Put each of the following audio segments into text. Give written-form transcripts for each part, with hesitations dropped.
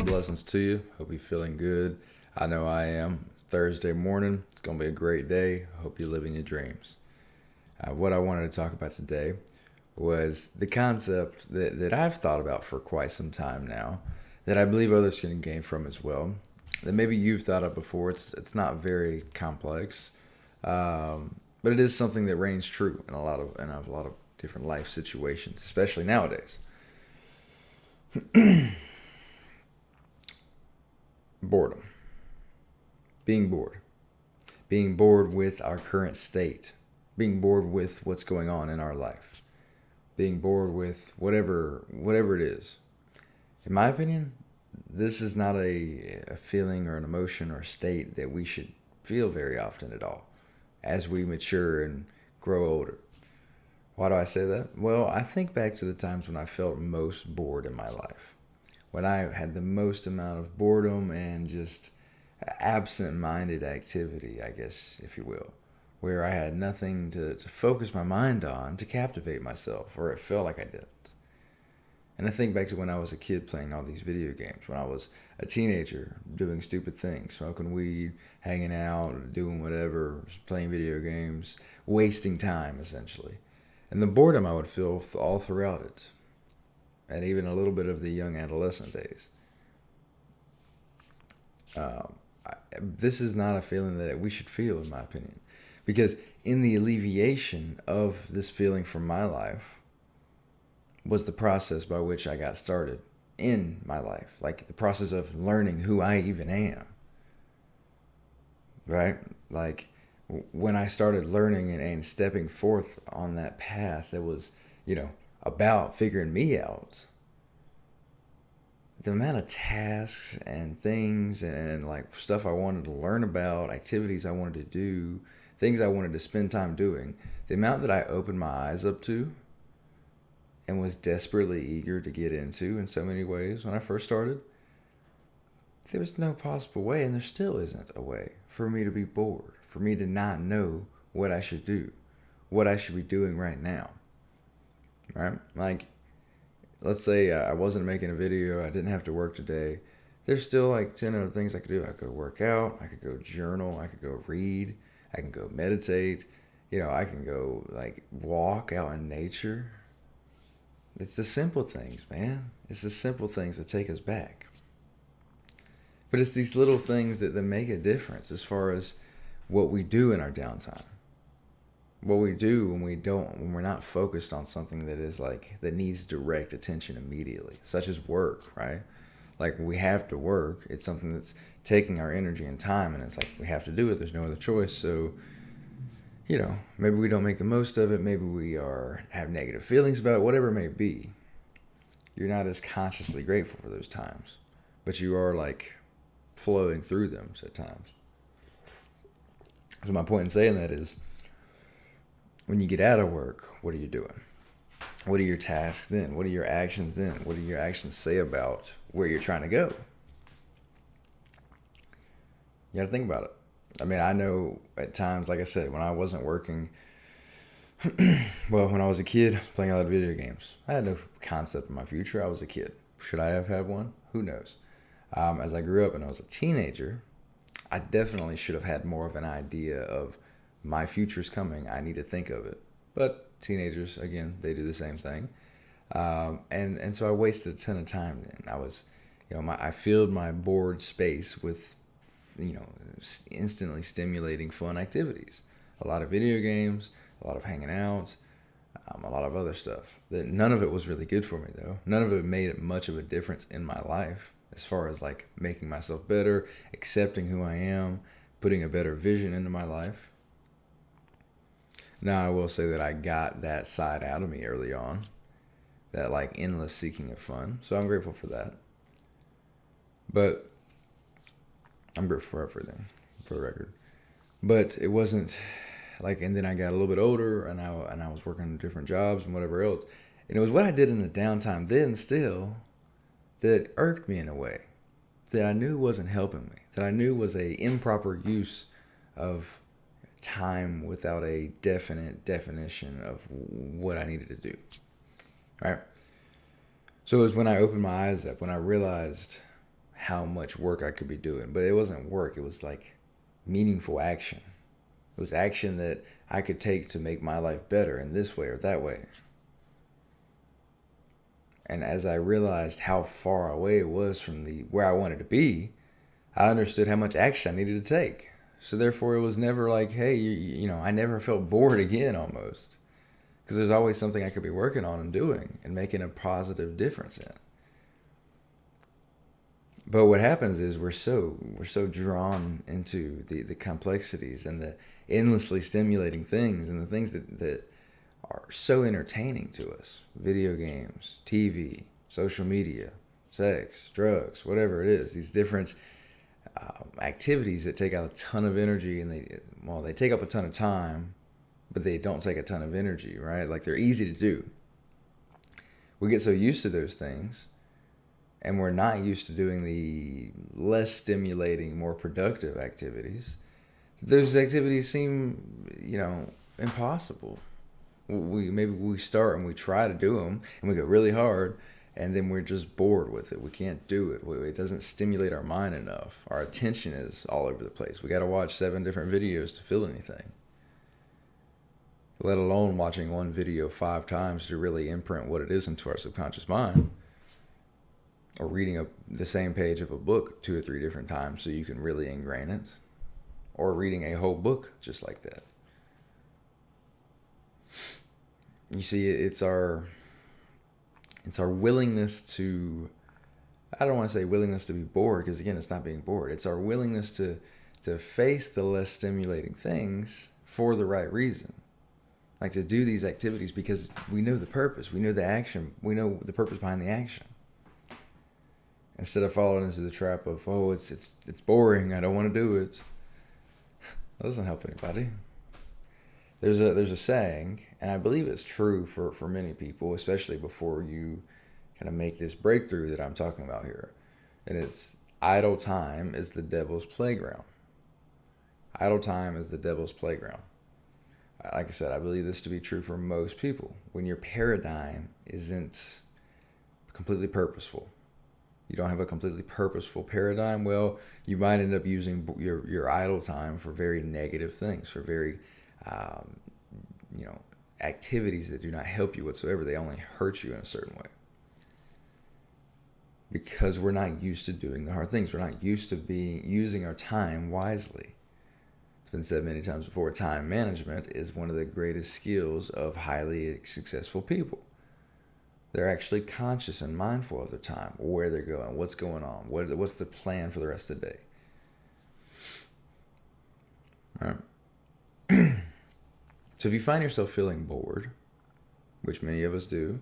Blessings to you. Hope you're feeling good. I know I am. It's Thursday morning. It's going to be a great day. Hope you're living your dreams. What I wanted to talk about today was the concept that I've thought about for quite some time now, that I believe others can gain from as well, that maybe you've thought of before. It's not very complex, but it is something that reigns true in a lot of different life situations, especially nowadays. Boredom. Being bored. Being bored with our current state. Being bored with what's going on in our life. Being bored with whatever it is. In my opinion, this is not a feeling or an emotion or a state that we should feel very often at all as we mature and grow older. Why do I say that? Well, I think back to the times when I felt most bored in my life, when I had the most amount of boredom and just absent-minded activity, I guess, if you will, where I had nothing to focus my mind on to captivate myself, or it felt like I didn't. And I think back to when I was a kid playing all these video games, when I was a teenager doing stupid things, smoking weed, hanging out, doing whatever, playing video games, wasting time, essentially. And the boredom I would feel all throughout it, and even a little bit of the young adolescent days. Um, this is not a feeling that we should feel, in my opinion, because in the alleviation of this feeling from my life was the process by which I got started in my life, like the process of learning who I even am, right? Like when I started learning and stepping forth on that path that was, you know, about figuring me out, the amount of tasks and things and like stuff I wanted to learn about, activities I wanted to do, things I wanted to spend time doing, the amount that I opened my eyes up to and was desperately eager to get into in so many ways when I first started, there was no possible way, and there still isn't a way for me to be bored, for me to not know what I should do, what I should be doing right now, right? Like, let's say I wasn't making a video, I didn't have to work today. There's still like 10 other things I could do. I could work out, I could go journal, I could go read, I can go meditate, I can go like walk out in nature. It's the simple things, man. It's the simple things that take us back. But it's these little things that make a difference as far as what we do in our downtime. What we do when we're not focused on something that needs direct attention immediately, such as work, right? Like we have to work. It's something that's taking our energy and time, and it's like we have to do it. There's no other choice. So, maybe we don't make the most of it. Maybe we have negative feelings about it, whatever it may be. You're not as consciously grateful for those times, but you are like flowing through them at times. So my point in saying that is, when you get out of work, what are you doing? What are your tasks then? What are your actions then? What do your actions say about where you're trying to go? You got to think about it. I mean, I know at times, like I said, when I wasn't working, well, when I was a kid, playing a lot of video games, I had no concept of my future. I was a kid. Should I have had one? Who knows? As I grew up and I was a teenager, I definitely should have had more of an idea of my future's coming. I need to think of it. But teenagers, again, they do the same thing. And so I wasted a ton of time then. I filled my bored space with, instantly stimulating fun activities. A lot of video games, a lot of hanging out, a lot of other stuff. None of it was really good for me, though. None of it made much of a difference in my life as far as like making myself better, accepting who I am, putting a better vision into my life. Now, I will say that I got that side out of me early on, that like endless seeking of fun. So I'm grateful for that. But I'm grateful for everything, for the record. But it wasn't like, and then I got a little bit older and I was working different jobs and whatever else. And it was what I did in the downtime then still that irked me in a way that I knew wasn't helping me, that I knew was a improper use of time without a definite definition of what I needed to do, right? So it was when I opened my eyes up, when I realized how much work I could be doing. But it wasn't work. It was like meaningful action. It was action that I could take to make my life better in this way or that way. And as I realized how far away it was from the where I wanted to be, I understood how much action I needed to take. So therefore, it was never like, hey, I never felt bored again almost. Because there's always something I could be working on and doing and making a positive difference in. But what happens is we're so drawn into the complexities and the endlessly stimulating things and the things that are so entertaining to us. Video games, TV, social media, sex, drugs, whatever it is. These different activities that take out a ton of energy, and they take up a ton of time, but they don't take a ton of energy, right? Like, they're easy to do. We get so used to those things, and we're not used to doing the less stimulating, more productive activities. Those activities seem, impossible. Maybe we start and we try to do them, and we go really hard, and then we're just bored with it. We can't do it. It doesn't stimulate our mind enough. Our attention is all over the place. We got to watch 7 different videos to feel anything, let alone watching one video 5 times to really imprint what it is into our subconscious mind, or reading the same page of a book 2 or 3 different times so you can really ingrain it, or reading a whole book just like that. You see, it's our willingness to, I don't want to say willingness to be bored, because again, it's not being bored. It's our willingness to face the less stimulating things for the right reason. Like, to do these activities because we know the purpose, we know the action, we know the purpose behind the action. Instead of falling into the trap of, oh, it's boring, I don't want to do it. That doesn't help anybody. There's a saying, and I believe it's true for many people, especially before you kind of make this breakthrough that I'm talking about here. And it's, idle time is the devil's playground. Idle time is the devil's playground. Like I said, I believe this to be true for most people. When your paradigm isn't completely purposeful, you don't have a completely purposeful paradigm, well, you might end up using your idle time for very negative things, for very activities that do not help you whatsoever. They only hurt you in a certain way. Because we're not used to doing the hard things. We're not used to using our time wisely. It's been said many times before, time management is one of the greatest skills of highly successful people. They're actually conscious and mindful of their time, where they're going, what's going on, what's the plan for the rest of the day. All right. So if you find yourself feeling bored, which many of us do,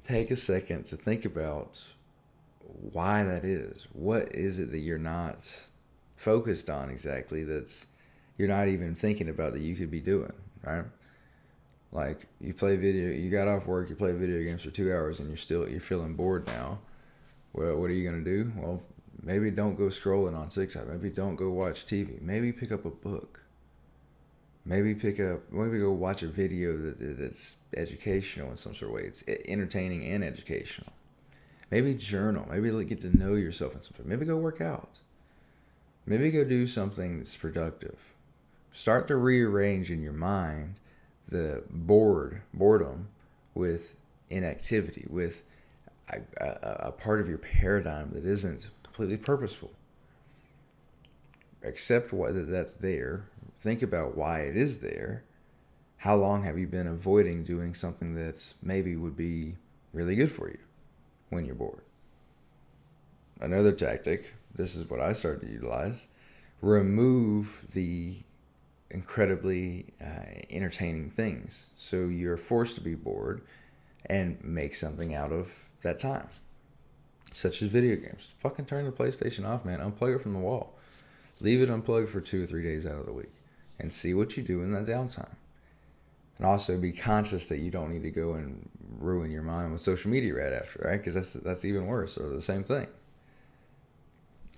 take a second to think about why that is. What is it that you're not focused on exactly you're not even thinking about that you could be doing, right? Like, you got off work, you play video games for 2 hours, and you're feeling bored now. Well, what are you going to do? Well, maybe don't go scrolling on TikTok. Maybe don't go watch TV. Maybe pick up a book. Maybe go watch a video that's educational in some sort of way. It's entertaining and educational. Maybe journal. Maybe get to know yourself in some way. Maybe go work out. Maybe go do something that's productive. Start to rearrange in your mind the boredom with inactivity, with a part of your paradigm that isn't completely purposeful. Accept whether that's there. Think about why it is there. How long have you been avoiding doing something that maybe would be really good for you when you're bored? Another tactic, this is what I started to utilize, remove the incredibly entertaining things. So you're forced to be bored and make something out of that time, such as video games. Fucking turn the PlayStation off, man. Unplug it from the wall. Leave it unplugged for 2 or 3 days out of the week and see what you do in that downtime. And also be conscious that you don't need to go and ruin your mind with social media right after, right? Because that's even worse, or the same thing.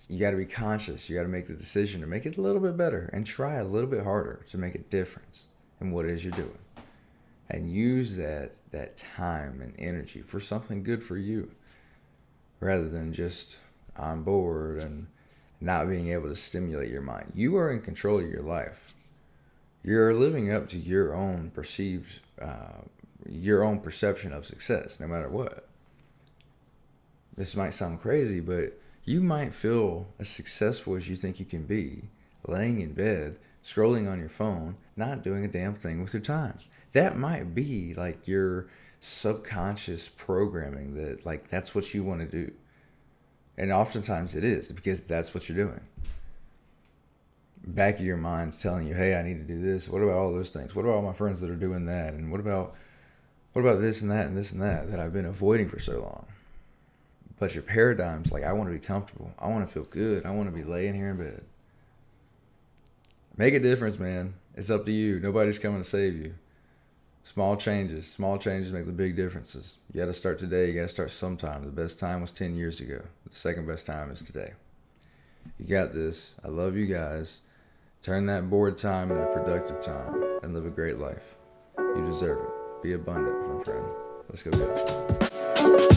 You got to be conscious. You got to make the decision to make it a little bit better and try a little bit harder to make a difference in what it is you're doing. And use that time and energy for something good for you, rather than just I'm bored, and not being able to stimulate your mind. You are in control of your life. You're living up to your own your own perception of success, no matter what. This might sound crazy, but you might feel as successful as you think you can be, laying in bed, scrolling on your phone, not doing a damn thing with your time. That might be like your subconscious programming that, like, that's what you want to do. And oftentimes it is, because that's what you're doing. Back of your mind's telling you, hey, I need to do this. What about all those things? What about all my friends that are doing that? And what about this and that and this and that I've been avoiding for so long? But your paradigm's like, I want to be comfortable. I want to feel good. I want to be laying here in bed. Make a difference, man. It's up to you. Nobody's coming to save you. Small changes make the big differences. You got to start today. You got to start sometime. The best time was 10 years ago. The second best time is today. You got this. I love you guys. Turn that bored time into productive time and live a great life. You deserve it. Be abundant, my friend. Let's go, guys.